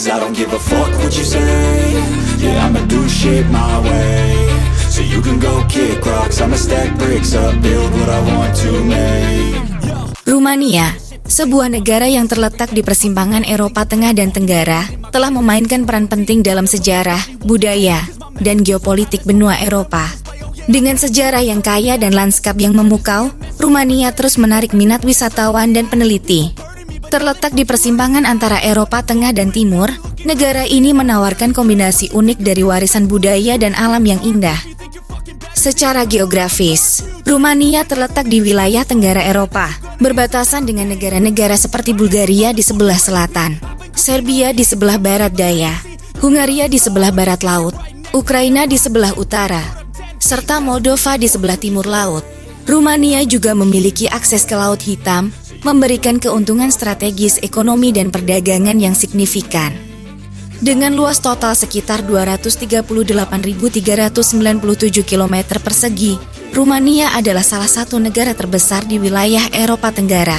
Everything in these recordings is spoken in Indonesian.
'cause I don't give a fuck what you say. Yeah, I'ma do shit my way. So you can go kick rocks, I'ma stack bricks up, build what I want to make. Rumania, sebuah negara yang terletak di persimpangan Eropa Tengah dan Tenggara, telah memainkan peran penting dalam sejarah, budaya, dan geopolitik benua Eropa. Dengan sejarah yang kaya dan lanskap yang memukau, Rumania terus menarik minat wisatawan dan peneliti. Terletak di persimpangan antara Eropa Tengah dan Timur, negara ini menawarkan kombinasi unik dari warisan budaya dan alam yang indah. Secara geografis, Rumania terletak di wilayah Tenggara Eropa, berbatasan dengan negara-negara seperti Bulgaria di sebelah selatan, Serbia di sebelah barat daya, Hungaria di sebelah barat laut, Ukraina di sebelah utara, serta Moldova di sebelah timur laut. Rumania juga memiliki akses ke Laut Hitam, memberikan keuntungan strategis ekonomi dan perdagangan yang signifikan. Dengan luas total sekitar 238.397 km persegi, Rumania adalah salah satu negara terbesar di wilayah Eropa Tenggara.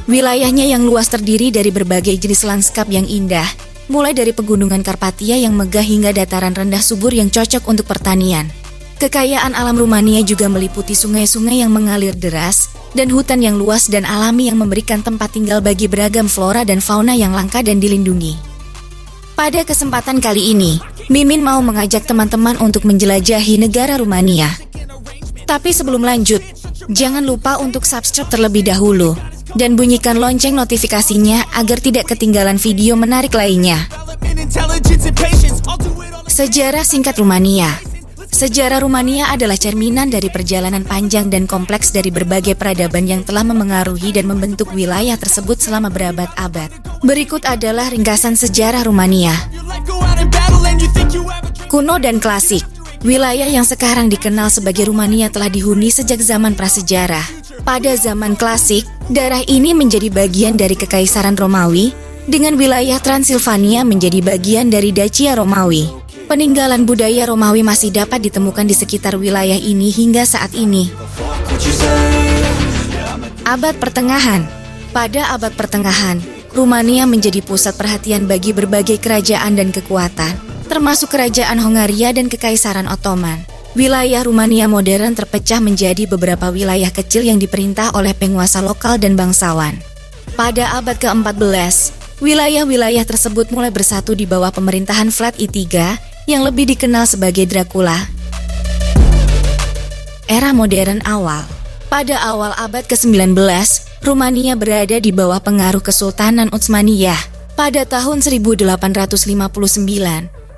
Wilayahnya yang luas terdiri dari berbagai jenis lanskap yang indah, mulai dari pegunungan Karpatia yang megah hingga dataran rendah subur yang cocok untuk pertanian. Kekayaan alam Rumania juga meliputi sungai-sungai yang mengalir deras, dan hutan yang luas dan alami yang memberikan tempat tinggal bagi beragam flora dan fauna yang langka dan dilindungi. Pada kesempatan kali ini, Mimin mau mengajak teman-teman untuk menjelajahi negara Rumania. Tapi sebelum lanjut, jangan lupa untuk subscribe terlebih dahulu dan bunyikan lonceng notifikasinya agar tidak ketinggalan video menarik lainnya. Sejarah singkat Rumania. Sejarah Rumania adalah cerminan dari perjalanan panjang dan kompleks dari berbagai peradaban yang telah memengaruhi dan membentuk wilayah tersebut selama berabad-abad. Berikut adalah ringkasan sejarah Rumania. Kuno dan klasik. Wilayah yang sekarang dikenal sebagai Rumania telah dihuni sejak zaman prasejarah. Pada zaman klasik, daerah ini menjadi bagian dari Kekaisaran Romawi, dengan wilayah Transilvania menjadi bagian dari Dacia Romawi. Peninggalan budaya Romawi masih dapat ditemukan di sekitar wilayah ini hingga saat ini. Abad Pertengahan. Pada abad pertengahan, Rumania menjadi pusat perhatian bagi berbagai kerajaan dan kekuatan, termasuk Kerajaan Hongaria dan Kekaisaran Ottoman. Wilayah Rumania modern terpecah menjadi beberapa wilayah kecil yang diperintah oleh penguasa lokal dan bangsawan. Pada abad ke-14, wilayah-wilayah tersebut mulai bersatu di bawah pemerintahan Vlad I3, yang lebih dikenal sebagai Dracula. Era modern awal. Pada awal abad ke-19, Rumania berada di bawah pengaruh Kesultanan Utsmaniyah. Pada tahun 1859,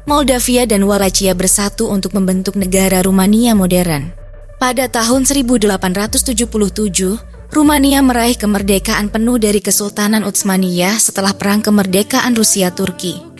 Moldavia dan Wallachia bersatu untuk membentuk negara Rumania modern. Pada tahun 1877, Rumania meraih kemerdekaan penuh dari Kesultanan Utsmaniyah setelah Perang Kemerdekaan Rusia-Turki.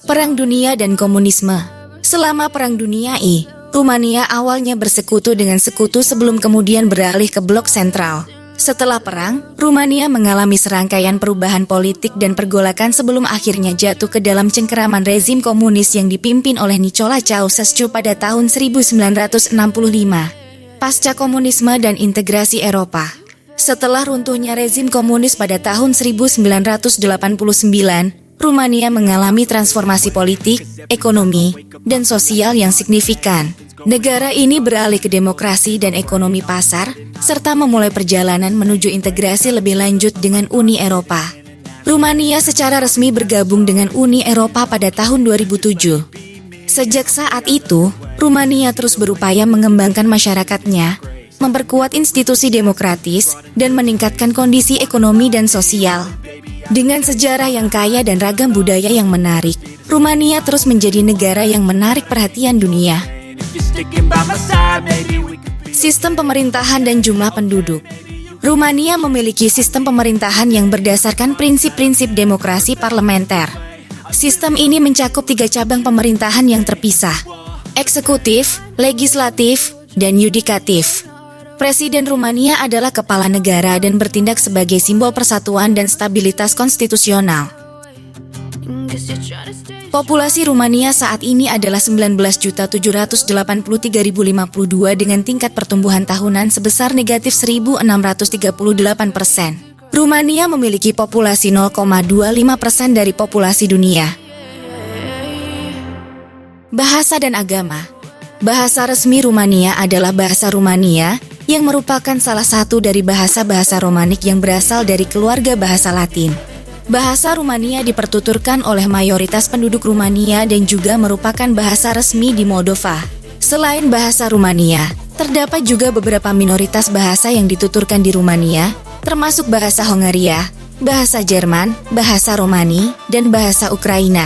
Perang Dunia dan Komunisme. Selama Perang Dunia I, Rumania awalnya bersekutu dengan sekutu sebelum kemudian beralih ke blok sentral. Setelah perang, Rumania mengalami serangkaian perubahan politik dan pergolakan sebelum akhirnya jatuh ke dalam cengkeraman rezim komunis yang dipimpin oleh Nicolae Ceausescu pada tahun 1965. Pasca komunisme dan integrasi Eropa. Setelah runtuhnya rezim komunis pada tahun 1989, Rumania mengalami transformasi politik, ekonomi, dan sosial yang signifikan. Negara ini beralih ke demokrasi dan ekonomi pasar, serta memulai perjalanan menuju integrasi lebih lanjut dengan Uni Eropa. Rumania secara resmi bergabung dengan Uni Eropa pada tahun 2007. Sejak saat itu, Rumania terus berupaya mengembangkan masyarakatnya, memperkuat institusi demokratis, dan meningkatkan kondisi ekonomi dan sosial. Dengan sejarah yang kaya dan ragam budaya yang menarik, Rumania terus menjadi negara yang menarik perhatian dunia. Sistem pemerintahan dan jumlah penduduk. Rumania memiliki sistem pemerintahan yang berdasarkan prinsip-prinsip demokrasi parlementer. Sistem ini mencakup 3 cabang pemerintahan yang terpisah: eksekutif, legislatif, dan yudikatif. Presiden Rumania adalah kepala negara dan bertindak sebagai simbol persatuan dan stabilitas konstitusional. Populasi Rumania saat ini adalah 19.783.052 dengan tingkat pertumbuhan tahunan sebesar negatif 1.638%. Rumania memiliki populasi 0,25% dari populasi dunia. Bahasa dan agama. Bahasa resmi Rumania adalah bahasa Rumania, yang merupakan salah satu dari bahasa-bahasa Romanik yang berasal dari keluarga bahasa Latin. Bahasa Rumania dipertuturkan oleh mayoritas penduduk Rumania dan juga merupakan bahasa resmi di Moldova. Selain bahasa Rumania, terdapat juga beberapa minoritas bahasa yang dituturkan di Rumania, termasuk bahasa Hongaria, bahasa Jerman, bahasa Romani, dan bahasa Ukraina.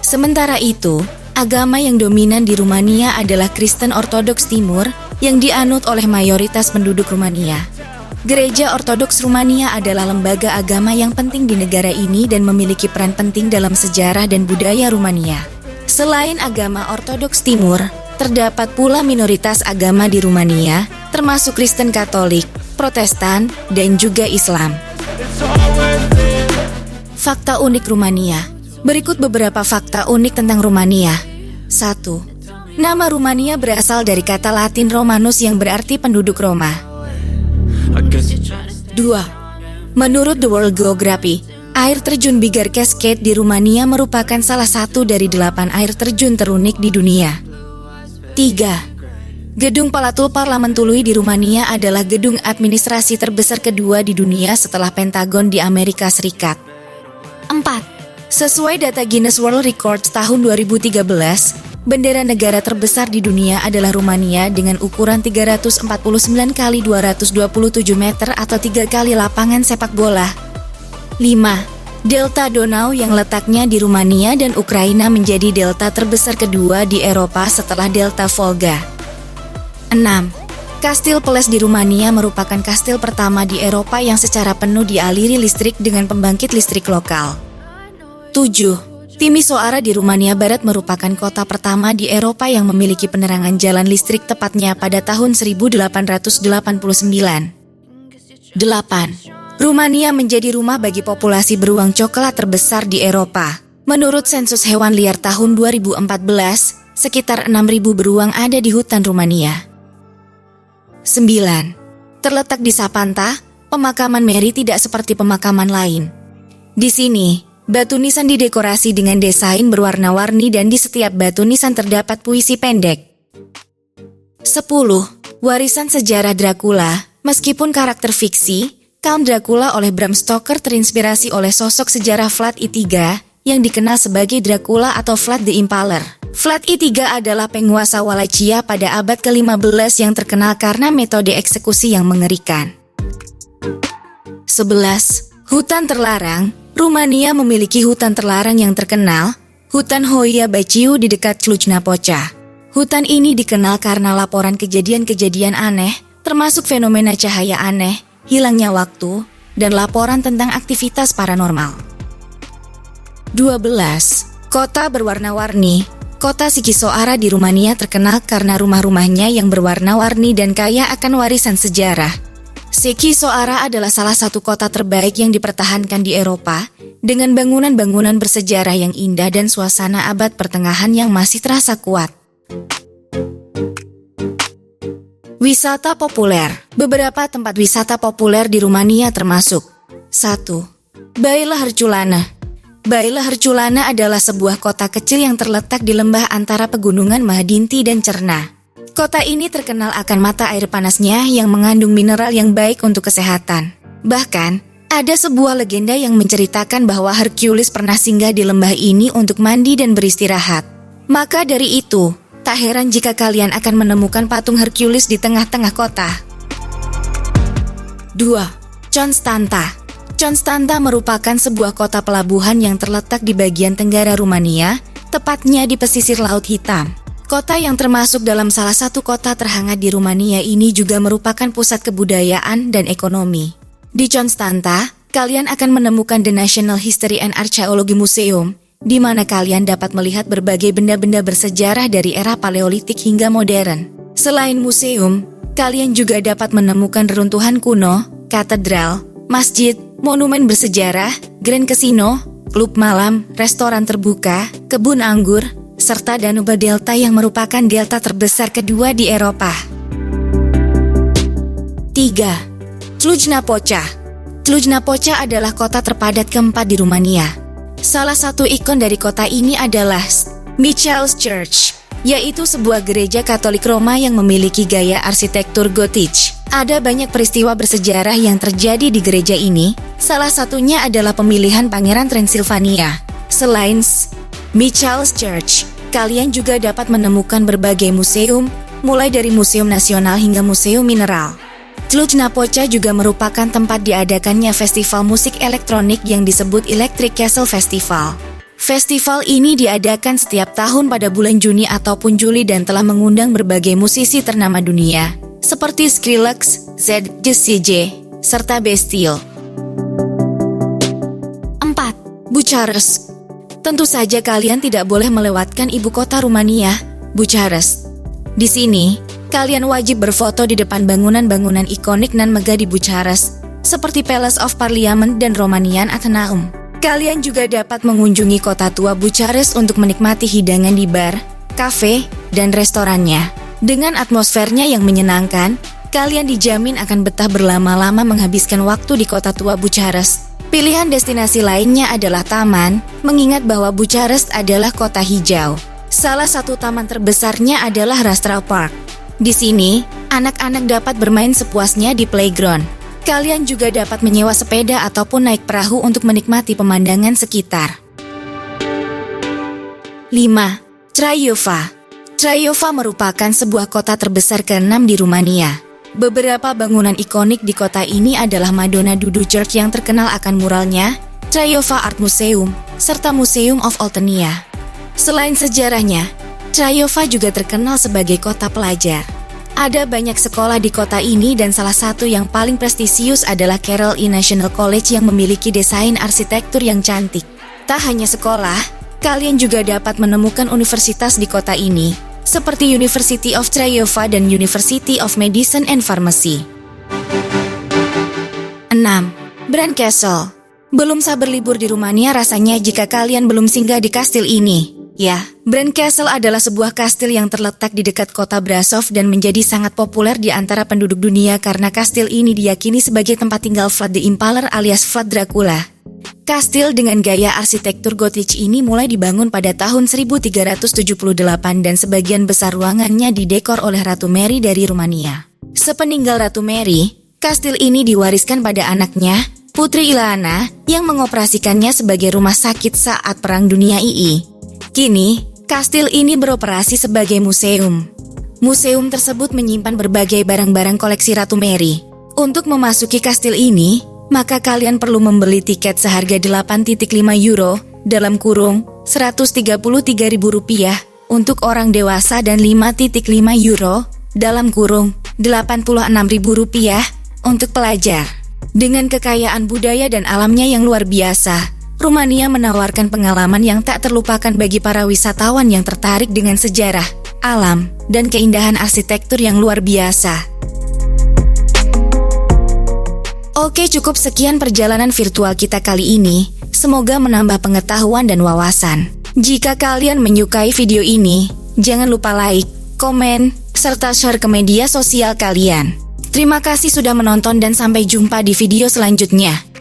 Sementara itu, agama yang dominan di Rumania adalah Kristen Ortodoks Timur yang dianut oleh mayoritas penduduk Rumania. Gereja Ortodoks Rumania adalah lembaga agama yang penting di negara ini dan memiliki peran penting dalam sejarah dan budaya Rumania. Selain agama Ortodoks Timur, terdapat pula minoritas agama di Rumania, termasuk Kristen Katolik, Protestan, dan juga Islam. Fakta unik Rumania. Berikut beberapa fakta unik tentang Rumania. 1. Nama Rumania berasal dari kata Latin Romanus yang berarti penduduk Roma. 2. Menurut The World Geography, air terjun Bigar Cascade di Rumania merupakan salah satu dari 8 air terjun terunik di dunia. 3. Gedung Palatul Parlamentului di Rumania adalah gedung administrasi terbesar kedua di dunia setelah Pentagon di Amerika Serikat. 4. Sesuai data Guinness World Records tahun 2013, bendera negara terbesar di dunia adalah Rumania dengan ukuran 349 x 227 meter atau 3 kali lapangan sepak bola. 5. Delta Donau yang letaknya di Rumania dan Ukraina menjadi delta terbesar kedua di Eropa setelah Delta Volga. 6. Kastil Peles di Rumania merupakan kastil pertama di Eropa yang secara penuh dialiri listrik dengan pembangkit listrik lokal. 7. Timisoara di Rumania Barat merupakan kota pertama di Eropa yang memiliki penerangan jalan listrik tepatnya pada tahun 1889. 8. Rumania menjadi rumah bagi populasi beruang coklat terbesar di Eropa. Menurut sensus hewan liar tahun 2014, sekitar 6.000 beruang ada di hutan Rumania. 9. Terletak di Sapanta, pemakaman Mary tidak seperti pemakaman lain. Di sini, batu nisan didekorasi dengan desain berwarna-warni dan di setiap batu nisan terdapat puisi pendek. 10. Warisan sejarah Dracula. Meskipun karakter fiksi, Count Dracula oleh Bram Stoker terinspirasi oleh sosok sejarah Vlad I3 yang dikenal sebagai Dracula atau Vlad the Impaler. Vlad I3 adalah penguasa Wallachia pada abad ke-15 yang terkenal karena metode eksekusi yang mengerikan. 11. Hutan terlarang. Rumania memiliki hutan terlarang yang terkenal, Hutan Hoia Baciu di dekat Cluj-Napoca. Hutan ini dikenal karena laporan kejadian-kejadian aneh, termasuk fenomena cahaya aneh, hilangnya waktu, dan laporan tentang aktivitas paranormal. 12. Kota berwarna-warni. Kota Sikisoara di Rumania terkenal karena rumah-rumahnya yang berwarna-warni dan kaya akan warisan sejarah. Sikisoara adalah salah satu kota terbaik yang dipertahankan di Eropa, dengan bangunan-bangunan bersejarah yang indah dan suasana abad pertengahan yang masih terasa kuat. Wisata populer. Beberapa tempat wisata populer di Rumania termasuk 1. Baila Herculana. Baila Herculana adalah sebuah kota kecil yang terletak di lembah antara pegunungan Mahdinti dan Cerna. Kota ini terkenal akan mata air panasnya yang mengandung mineral yang baik untuk kesehatan. Bahkan, ada sebuah legenda yang menceritakan bahwa Hercules pernah singgah di lembah ini untuk mandi dan beristirahat. Maka dari itu, tak heran jika kalian akan menemukan patung Hercules di tengah-tengah kota. 2. Constanta. Constanta merupakan sebuah kota pelabuhan yang terletak di bagian tenggara Rumania, tepatnya di pesisir Laut Hitam. Kota yang termasuk dalam salah satu kota terhangat di Rumania ini juga merupakan pusat kebudayaan dan ekonomi. Di Constanta, kalian akan menemukan The National History and Archaeology Museum, di mana kalian dapat melihat berbagai benda-benda bersejarah dari era Paleolitik hingga modern. Selain museum, kalian juga dapat menemukan reruntuhan kuno, katedral, masjid, monumen bersejarah, grand casino, klub malam, restoran terbuka, kebun anggur, serta Danube Delta yang merupakan delta terbesar kedua di Eropa. 3. Cluj-Napoca. Cluj-Napoca adalah kota terpadat keempat di Rumania. Salah satu ikon dari kota ini adalah Michael's Church, yaitu sebuah gereja Katolik Roma yang memiliki gaya arsitektur Gothic. Ada banyak peristiwa bersejarah yang terjadi di gereja ini, salah satunya adalah pemilihan Pangeran Transilvania. Selain Michael's Church, kalian juga dapat menemukan berbagai museum, mulai dari museum nasional hingga museum mineral. Cluj-Napoca juga merupakan tempat diadakannya festival musik elektronik yang disebut Electric Castle Festival. Festival ini diadakan setiap tahun pada bulan Juni ataupun Juli dan telah mengundang berbagai musisi ternama dunia, seperti Skrillex, ZDCJ, serta Bastille. 4. Bucharest. Tentu saja kalian tidak boleh melewatkan ibu kota Rumania, Bucharest. Di sini, kalian wajib berfoto di depan bangunan-bangunan ikonik nan megah di Bucharest, seperti Palace of Parliament dan Romanian Athenaeum. Kalian juga dapat mengunjungi kota tua Bucharest untuk menikmati hidangan di bar, kafe, dan restorannya. Dengan atmosfernya yang menyenangkan, kalian dijamin akan betah berlama-lama menghabiskan waktu di kota tua Bucharest. Pilihan destinasi lainnya adalah taman, mengingat bahwa Bucharest adalah kota hijau. Salah satu taman terbesarnya adalah Rastra Park. Di sini, anak-anak dapat bermain sepuasnya di playground. Kalian juga dapat menyewa sepeda ataupun naik perahu untuk menikmati pemandangan sekitar. 5. Craiova. Craiova merupakan sebuah kota terbesar ke-6 di Rumania. Beberapa bangunan ikonik di kota ini adalah Madonna Dudu Church yang terkenal akan muralnya, Craiova Art Museum, serta Museum of Oltenia. Selain sejarahnya, Craiova juga terkenal sebagai kota pelajar. Ada banyak sekolah di kota ini dan salah satu yang paling prestisius adalah Carol E. National College yang memiliki desain arsitektur yang cantik. Tak hanya sekolah, kalian juga dapat menemukan universitas di kota ini, seperti University of Craiova dan University of Medicine and Pharmacy. 6. Brandkastel. Belum sabar libur di Rumania rasanya jika kalian belum singgah di kastil ini. Ya, Brandkastel adalah sebuah kastil yang terletak di dekat kota Brasov dan menjadi sangat populer di antara penduduk dunia karena kastil ini diyakini sebagai tempat tinggal Vlad the Impaler alias Vlad Dracula. Kastil dengan gaya arsitektur Gothic ini mulai dibangun pada tahun 1378 dan sebagian besar ruangannya didekor oleh Ratu Mary dari Rumania. Sepeninggal Ratu Mary, kastil ini diwariskan pada anaknya, Putri Ilana, yang mengoperasikannya sebagai rumah sakit saat Perang Dunia II. Kini, kastil ini beroperasi sebagai museum. Museum tersebut menyimpan berbagai barang-barang koleksi Ratu Mary. Untuk memasuki kastil ini, maka kalian perlu membeli tiket seharga 8.5 euro dalam kurung Rp133.000 untuk orang dewasa dan 5.5 euro dalam kurung Rp86.000 untuk pelajar. Dengan kekayaan budaya dan alamnya yang luar biasa, Rumania menawarkan pengalaman yang tak terlupakan bagi para wisatawan yang tertarik dengan sejarah, alam, dan keindahan arsitektur yang luar biasa. Oke, cukup sekian perjalanan virtual kita kali ini. Semoga menambah pengetahuan dan wawasan. Jika kalian menyukai video ini, jangan lupa like, komen, serta share ke media sosial kalian. Terima kasih sudah menonton dan sampai jumpa di video selanjutnya.